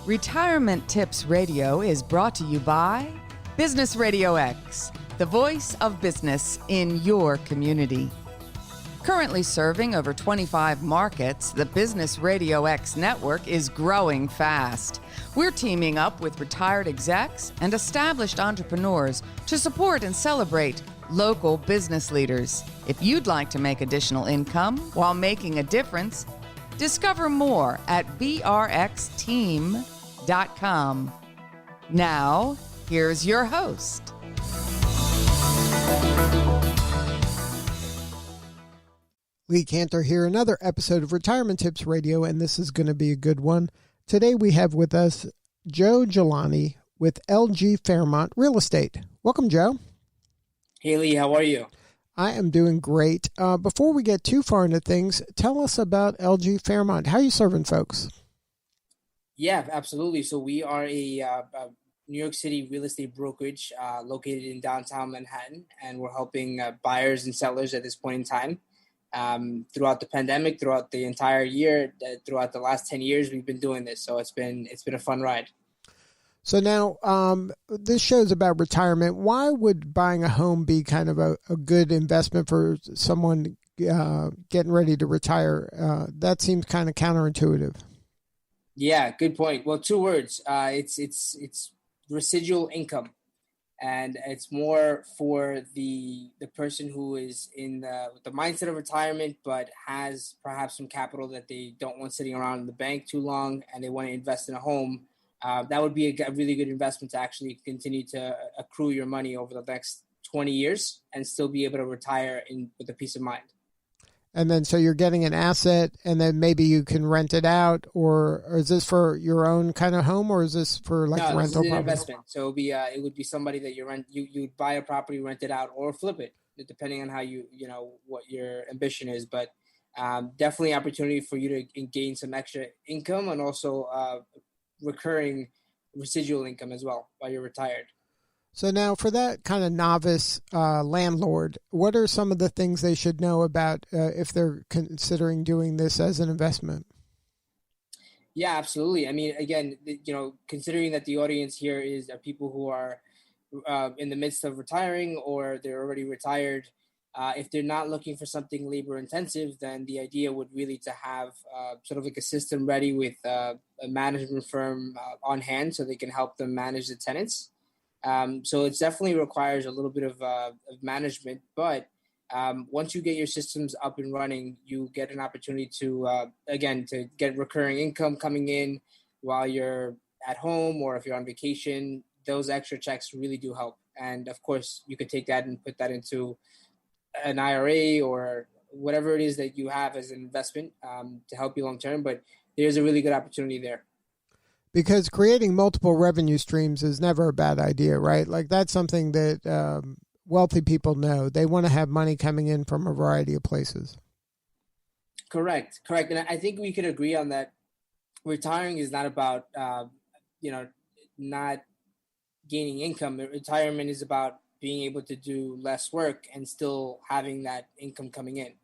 Retirement Tips Radio is brought to you by Business RadioX, the voice of business in your community. Currently serving over 25 markets, the Business RadioX network is growing fast. We're teaming up with retired execs and established entrepreneurs to support and celebrate local business leaders. If you'd like to make additional income while making a difference, discover more at brxteam.com. Now, here's your host. Lee Cantor here, another episode of Retirement Tips Radio, and this is going to be a good one. Today we have with us Joe Gilani with LG Fairmont Real Estate. Welcome, Joe. Hey, Lee, how are you? I am doing great. Before we get too far into things, tell us about LG Fairmont. How are you serving folks? Yeah, absolutely. So we are a New York City real estate brokerage located in downtown Manhattan, and we're helping buyers and sellers at this point in time. Throughout the pandemic, throughout the entire year, throughout the last 10 years, we've been doing this. So it's been a fun ride. So now this show's about retirement. Why would buying a home be kind of a good investment for someone getting ready to retire? That seems kind of counterintuitive. Yeah, good point. Well, two words. It's residual income, and it's more for the person who is in the mindset of retirement, but has perhaps some capital that they don't want sitting around in the bank too long, and they want to invest in a home. That would be a really good investment to actually continue to accrue your money over the next 20 years and still be able to retire with a peace of mind. And then, so you're getting an asset, and then maybe you can rent it out, or is this for your own kind of home, or is this for like rental? No, this is an property? investment. So it would be somebody that you'd buy a property, rent it out, or flip it, depending on how what your ambition is. But definitely opportunity for you to gain some extra income and also recurring residual income as well while you're retired. So now for that kind of novice landlord, what are some of the things they should know about if they're considering doing this as an investment? Yeah, absolutely. I mean, again, considering that the audience here are people who are in the midst of retiring or they're already retired, if they're not looking for something labor intensive, then the idea would really to have sort of like a system ready with a management firm on hand so they can help them manage the tenants. So it definitely requires a little bit of management, but once you get your systems up and running, you get an opportunity to get recurring income coming in while you're at home, or if you're on vacation. Those extra checks really do help. And of course, you could take that and put that into an IRA or whatever it is that you have as an investment to help you long term. But there's a really good opportunity there. Because creating multiple revenue streams is never a bad idea, right? Like that's something that wealthy people know. They want to have money coming in from a variety of places. Correct. And I think we could agree on that. Retiring is not about, not gaining income. Retirement is about being able to do less work and still having that income coming in.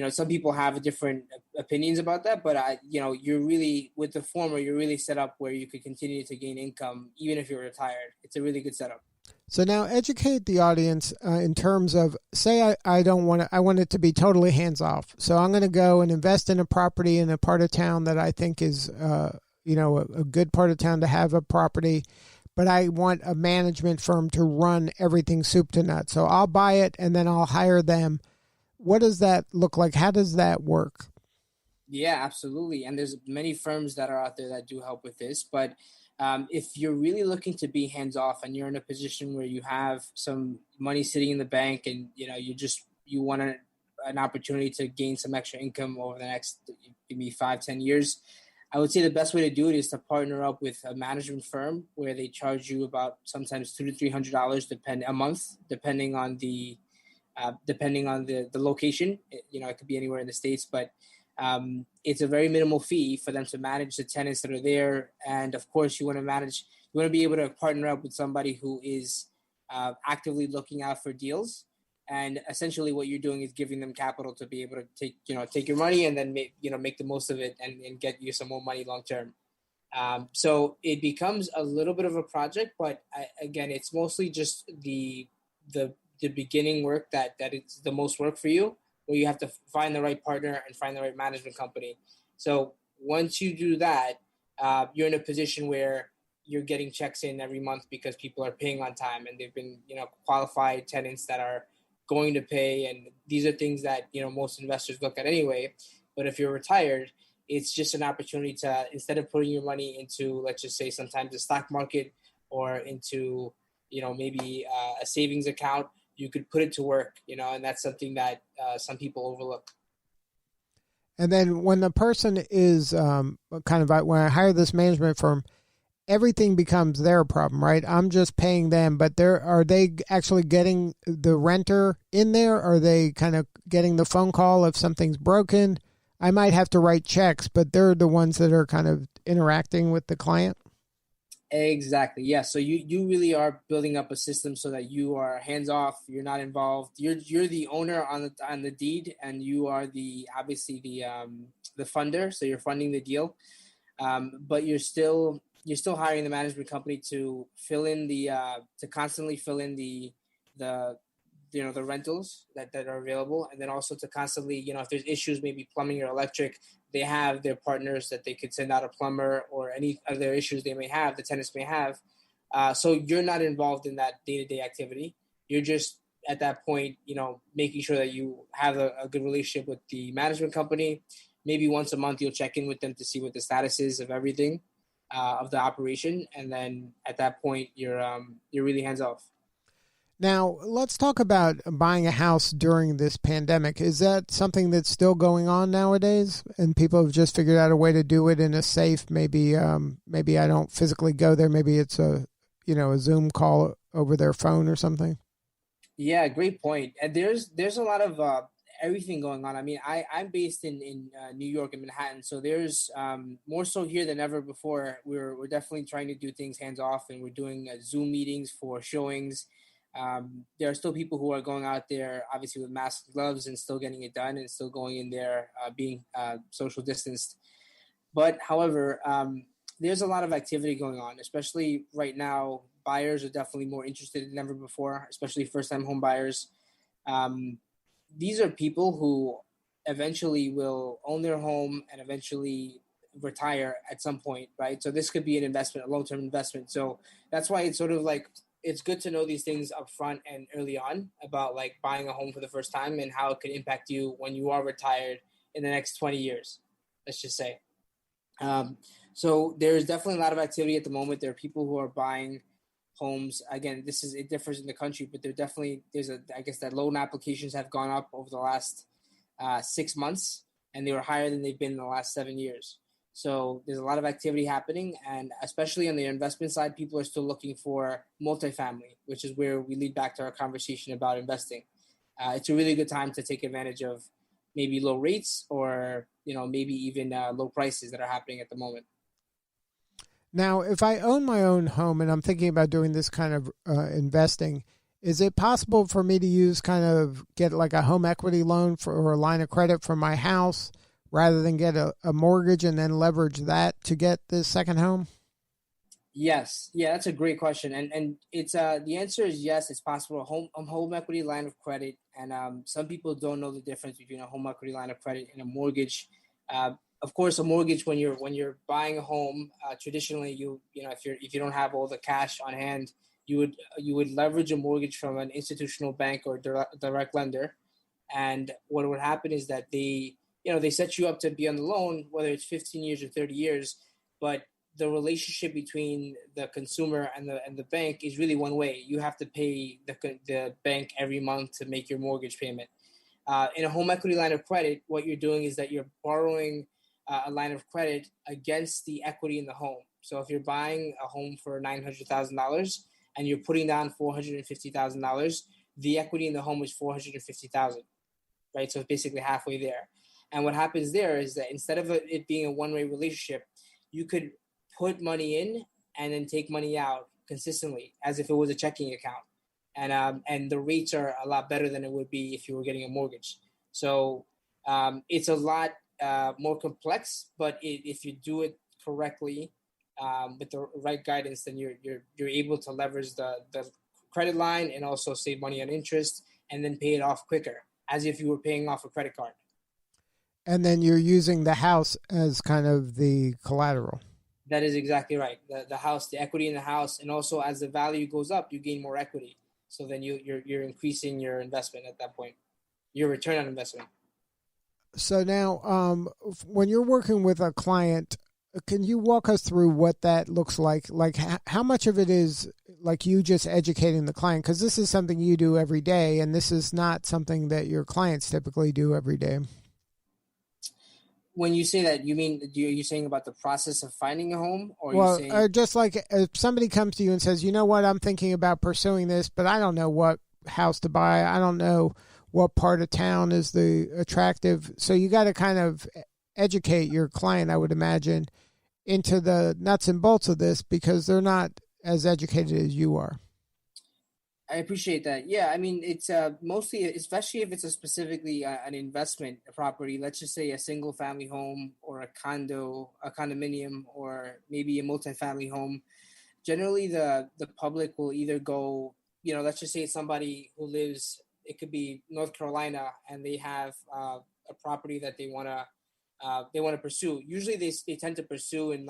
Some people have different opinions about that, but you're really, with the former, you're really set up where you could continue to gain income even if you're retired. It's a really good setup. So now educate the audience in terms of, say I want it to be totally hands off. So I'm going to go and invest in a property in a part of town that I think is, a good part of town to have a property, but I want a management firm to run everything soup to nuts. So I'll buy it and then I'll hire them. What does that look like? How does that work? Yeah, absolutely. And there's many firms that are out there that do help with this. But if you're really looking to be hands off and you're in a position where you have some money sitting in the bank and, you want an opportunity to gain some extra income over the next maybe 5-10 years, I would say the best way to do it is to partner up with a management firm where they charge you about sometimes $200 to $300 a month, depending on the location. It could be anywhere in the States, but it's a very minimal fee for them to manage the tenants that are there. And of course, you want to be able to partner up with somebody who is actively looking out for deals. And essentially what you're doing is giving them capital to be able to take your money and then make the most of it and get you some more money long term. So it becomes a little bit of a project, but again, it's mostly just the beginning work that it's the most work for you, where you have to find the right partner and find the right management company. So once you do that, you're in a position where you're getting checks in every month because people are paying on time and they've been, qualified tenants that are going to pay. And these are things that, most investors look at anyway. But if you're retired, it's just an opportunity to, instead of putting your money into, let's just say, sometimes the stock market or into, maybe a savings account, you could put it to work, and that's something that some people overlook. And then when the person is when I hire this management firm, everything becomes their problem, right? I'm just paying them, but are they actually getting the renter in there? Are they kind of getting the phone call if something's broken? I might have to write checks, but they're the ones that are kind of interacting with the client. Exactly. Yeah. So you really are building up a system so that you are hands off. You're not involved. You're the owner on the deed, and you are obviously the funder. So you're funding the deal, but you're still hiring the management company to fill in to constantly fill in the the rentals that are available, and then also to constantly, if there's issues, maybe plumbing or electric, they have their partners that they could send out a plumber, or any other issues the tenants may have. So you're not involved in that day-to-day activity. You're just at that point, making sure that you have a good relationship with the management company. Maybe once a month you'll check in with them to see what the status is of everything, of the operation, and then at that point you're really hands off. Now, let's talk about buying a house during this pandemic. Is that something that's still going on nowadays? And people have just figured out a way to do it in a safe, maybe I don't physically go there. Maybe it's a Zoom call over their phone or something. Yeah, great point. And there's a lot of everything going on. I mean, I'm based in New York and Manhattan, so there's more so here than ever before. We're definitely trying to do things hands off, and we're doing Zoom meetings for showings. There are still people who are going out there, obviously with masks and gloves, and still getting it done, and still going in there, being social distanced. But however, there's a lot of activity going on, especially right now. Buyers are definitely more interested than ever before, especially first-time home buyers. Um, these are people who eventually will own their home and eventually retire at some point, right? So this could be an investment, a long-term investment. So that's why it's sort of like, it's good to know these things up front and early on about like buying a home for the first time and how it could impact you when you are retired in the next 20 years, let's just say. So there's definitely a lot of activity at the moment. There are people who are buying homes. Again, it differs in the country, but I guess that loan applications have gone up over the last 6 months, and they were higher than they've been in the last 7 years. So there's a lot of activity happening, and especially on the investment side, people are still looking for multifamily, which is where we lead back to our conversation about investing. It's a really good time to take advantage of maybe low rates, or maybe even low prices that are happening at the moment. Now, if I own my own home and I'm thinking about doing this kind of investing, is it possible for me to get like a home equity loan or a line of credit for my house rather than get a mortgage and then leverage that to get this second home? Yes. Yeah, that's a great question. And it's the answer is yes, it's possible. A home equity line of credit. And some people don't know the difference between a home equity line of credit and a mortgage. Of course, a mortgage, when you're buying a home, traditionally if you don't have all the cash on hand, you would leverage a mortgage from an institutional bank or direct lender. And what would happen is that they set you up to be on the loan, whether it's 15 years or 30 years, but the relationship between the consumer and the bank is really one way. You have to pay the bank every month to make your mortgage payment. In a home equity line of credit, what you're doing is that you're borrowing a line of credit against the equity in the home. So if you're buying a home for $900,000 and you're putting down $450,000, the equity in the home is $450,000, right? So it's basically halfway there. And what happens there is that instead of it being a one-way relationship, you could put money in and then take money out consistently as if it was a checking account. And the rates are a lot better than it would be if you were getting a mortgage. So it's a lot more complex, but if you do it correctly, with the right guidance, then you're able to leverage the credit line and also save money on interest and then pay it off quicker, as if you were paying off a credit card. And then you're using the house as kind of the collateral. That is exactly right. The house, the equity in the house, and also as the value goes up, you gain more equity. So then you're increasing your investment at that point, your return on investment. So now, when you're working with a client, can you walk us through what that looks like? Like how much of it is like you just educating the client? Because this is something you do every day, and this is not something that your clients typically do every day. When you say that, you mean, are you saying about the process of finding a home? Or well, you saying... just like if somebody comes to you and says, you know what, I'm thinking about pursuing this, but I don't know what house to buy. I don't know what part of town is the attractive. So you got to kind of educate your client, I would imagine, into the nuts and bolts of this because they're not as educated as you are. I appreciate that. Yeah, I mean, it's mostly, especially if it's specifically an investment property, let's just say a single family home or a condo, a condominium, or maybe a multifamily home. Generally, the public will either go, let's just say it's somebody who lives, it could be North Carolina, and they have a property that they want to pursue. Usually they tend to pursue in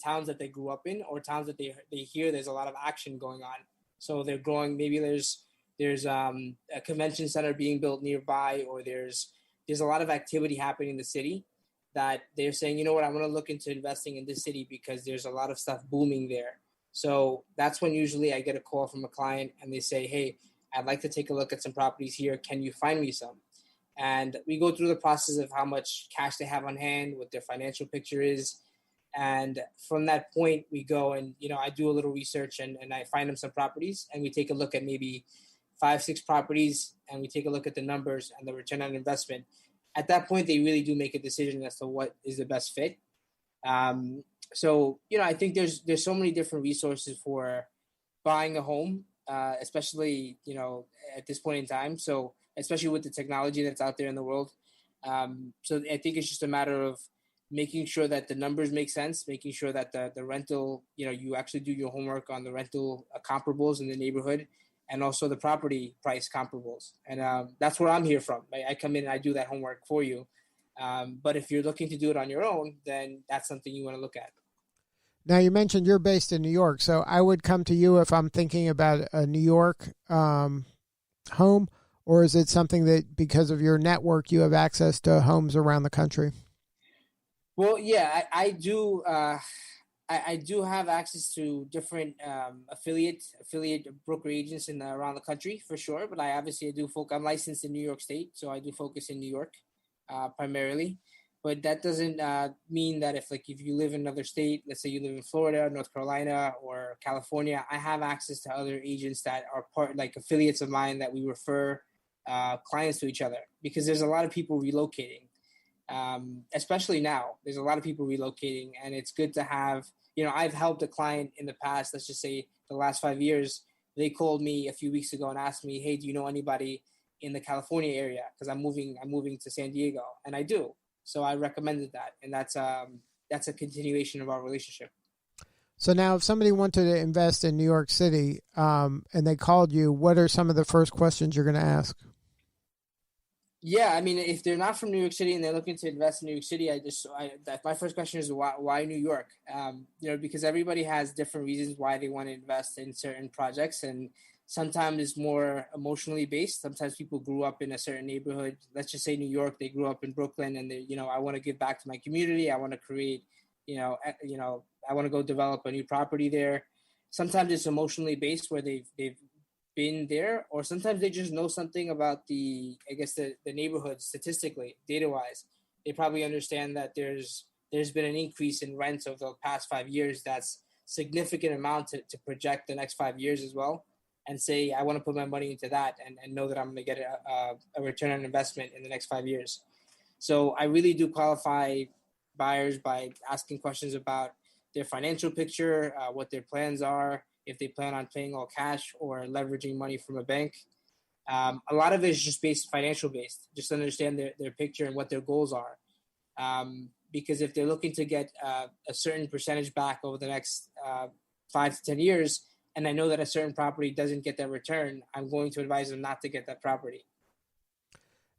towns that they grew up in, or towns that they hear there's a lot of action going on. So they're growing. Maybe there's a convention center being built nearby, or there's a lot of activity happening in the city that they're saying, you know what, I want to look into investing in this city because there's a lot of stuff booming there. So that's when usually I get a call from a client and they say, hey, I'd like to take a look at some properties here. Can you find me some? And we go through the process of how much cash they have on hand, what their financial picture is. And from that point, we go and, I do a little research and I find them some properties, and we take a look at maybe 5-6 properties, and we take a look at the numbers and the return on investment. At that point, they really do make a decision as to what is the best fit. So, I think there's so many different resources for buying a home, especially, at this point in time. So especially with the technology that's out there in the world. So I think it's just a matter of making sure that the numbers make sense, making sure that the rental, you actually do your homework on the rental comparables in the neighborhood, and also the property price comparables. And that's where I'm here from. I come in and I do that homework for you. But if you're looking to do it on your own, then that's something you want to look at. Now, you mentioned you're based in New York, so I would come to you if I'm thinking about a New York home, or is it something that because of your network, you have access to homes around the country? Well, yeah, I do. I do have access to different affiliate broker agents around the country for sure. But I do focus. I'm licensed in New York State, so I do focus in New York primarily. But that doesn't mean that if you live in another state, let's say you live in Florida, North Carolina, or California, I have access to other agents that are affiliates of mine that we refer clients to each other, because there's a lot of people relocating. Especially now, there's a lot of people relocating, and it's good to have, I've helped a client in the past, let's just say the last 5 years. They called me a few weeks ago and asked me, hey, do you know anybody in the California area? Because I'm moving to San Diego, and I do. So I recommended that. And that's a continuation of our relationship. So now if somebody wanted to invest in New York City and they called you, what are some of the first questions you're going to ask? Yeah, I mean, if they're not from New York City and they're looking to invest in New York City, my first question is why New York? Because everybody has different reasons why they want to invest in certain projects, and sometimes it's more emotionally based. Sometimes people grew up in a certain neighborhood. Let's just say New York, they grew up in Brooklyn, and they, I want to give back to my community. I want to create, I want to go develop a new property there. Sometimes it's emotionally based, where they've been there, or sometimes they just know something about the neighborhood statistically, data wise. They probably understand that there's been an increase in rents over the past 5 years that's significant amount to project the next 5 years as well, and say, I want to put my money into that and know that I'm going to get a return on investment in the next 5 years. So I really do qualify buyers by asking questions about their financial picture, what their plans are, if they plan on paying all cash or leveraging money from a bank. A lot of it is just financial based, just understand their picture and what their goals are. because if they're looking to get a certain percentage back over the next 5 to 10 years, and I know that a certain property doesn't get that return, I'm going to advise them not to get that property.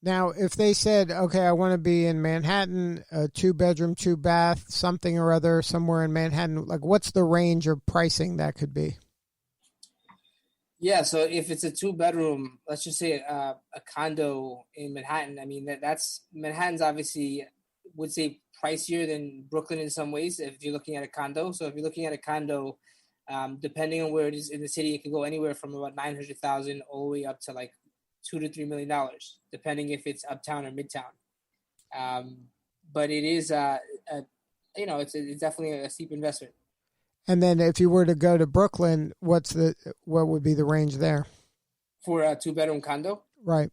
Now, if they said, okay, I want to be in Manhattan, a 2-bedroom, 2-bath, something or other, somewhere in Manhattan, like what's the range of pricing that could be? Yeah, so if it's a 2-bedroom, let's just say a condo in Manhattan, I mean, Manhattan's obviously, would say, pricier than Brooklyn in some ways if you're looking at a condo. So if you're looking at a condo, depending on where it is in the city, it can go anywhere from about $900,000 all the way up to like $2 to $3 million, depending if it's uptown or midtown. But it is, it's definitely a steep investment. And then if you were to go to Brooklyn, what would be the range there? For a 2-bedroom condo? Right.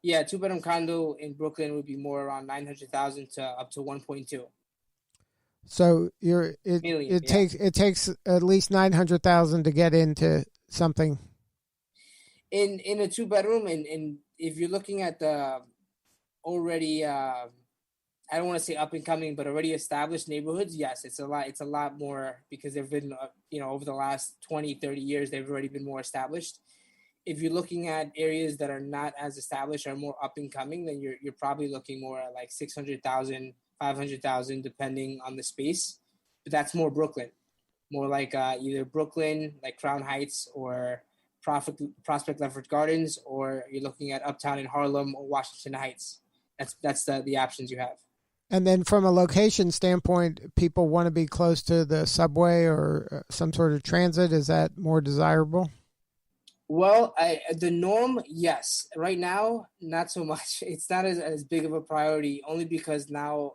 Yeah, 2-bedroom condo in Brooklyn would be more around $900,000 to up to 1.2. So it takes at least $900,000 to get into something. In a 2-bedroom, and if you're looking at the already, I don't want to say up and coming, but already established neighborhoods, yes, it's a lot more, because they've been, over the last 20, 30 years, they've already been more established. If you're looking at areas that are not as established or more up and coming, then you're probably looking more at like 600,000, 500,000, depending on the space. But that's more Brooklyn, more like either Brooklyn, like Crown Heights, or Prospect Leffert Gardens, or you're looking at Uptown in Harlem or Washington Heights. That's the options you have. And then from a location standpoint, people want to be close to the subway or some sort of transit. Is that more desirable? Well, the norm, yes. Right now, not so much. It's not as big of a priority, only because now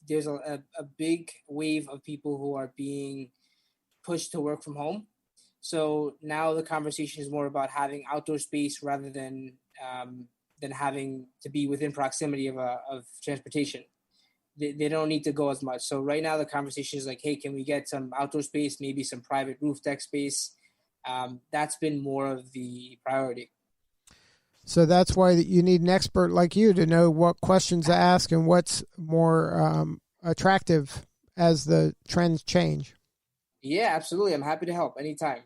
there's a big wave of people who are being pushed to work from home. So now the conversation is more about having outdoor space rather than having to be within proximity of transportation. They don't need to go as much. So right now the conversation is like, hey, can we get some outdoor space, maybe some private roof deck space? That's been more of the priority. So that's why you need an expert like you to know what questions to ask and what's more attractive as the trends change. Yeah, absolutely. I'm happy to help anytime.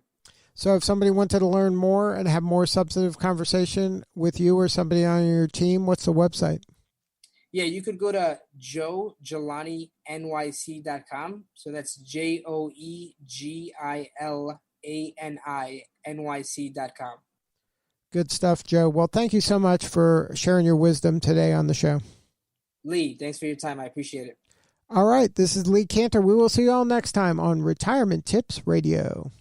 So if somebody wanted to learn more and have more substantive conversation with you or somebody on your team, what's the website? Yeah, you could go to joegilaninyc.com. So that's JoeGilaninyc.com. Good stuff, Joe. Well, thank you so much for sharing your wisdom today on the show. Lee, thanks for your time. I appreciate it. All right. This is Lee Cantor. We will see you all next time on Retirement Tips Radio.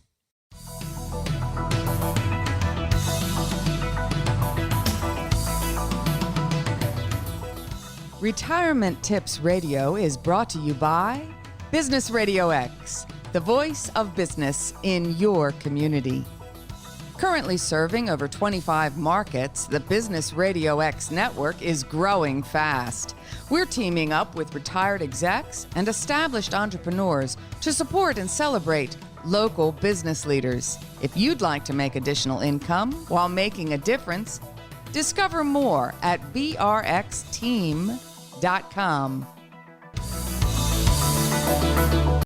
Retirement Tips Radio is brought to you by Business RadioX, the voice of business in your community. Currently serving over 25 markets, the Business RadioX network is growing fast. We're teaming up with retired execs and established entrepreneurs to support and celebrate local business leaders. If you'd like to make additional income while making a difference, discover more at brxteam.com.